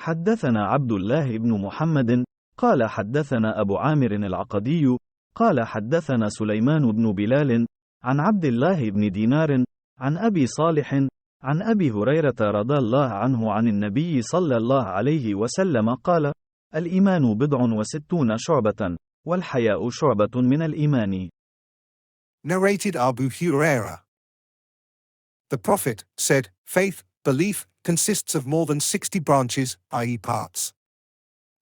حدثنا عبد الله بن محمد قال حدثنا أبو عامر العقدي قال حدثنا سليمان بن بلال عن عبد الله بن دينار عن أبي صالح عن أبي هريرة رضي الله عنه عن النبي صلى الله عليه وسلم قال: الإيمان 60 شعبة والحياء شعبة من الإيمان. Narrated Abu Huraira. The Prophet said, faith, belief, consists of more than 60 branches, i.e. parts.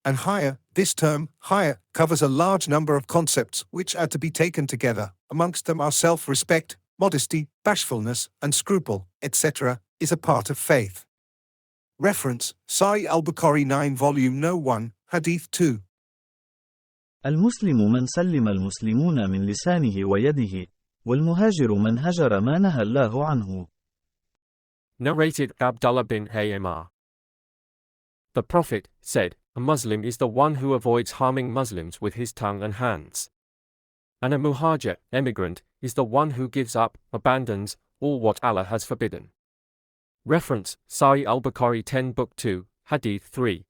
And haya, this term, haya, covers a large number of concepts which are to be taken together. Amongst them are self-respect, modesty, bashfulness, and scruple, etc., is a part of faith. Reference, Sahih al-Bukhari 9 Volume No 1, Hadith 2. المسلم من سلم المسلمون من لسانه ويده، والمهاجر من هجر ما نهى الله عنه. Narrated Abdullah bin Haymar. The Prophet said, a Muslim is the one who avoids harming Muslims with his tongue and hands. And a muhajir, emigrant, is the one who gives up, abandons, all what Allah has forbidden. Reference, Sahih al-Bukhari 10 Book 2, Hadith 3.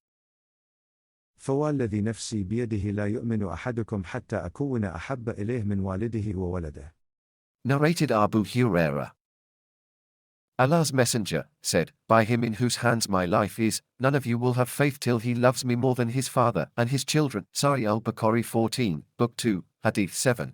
فوالذي نفسي بيده لا يؤمن أحدكم حتى أكون أحب إليه من والده وولده. Narrated Abu Huraira. Allah's Messenger said, by him in whose hands my life is, none of you will have faith till he loves me more than his father and his children. Sahih al-Bukhari 14, Book 2, Hadith 7.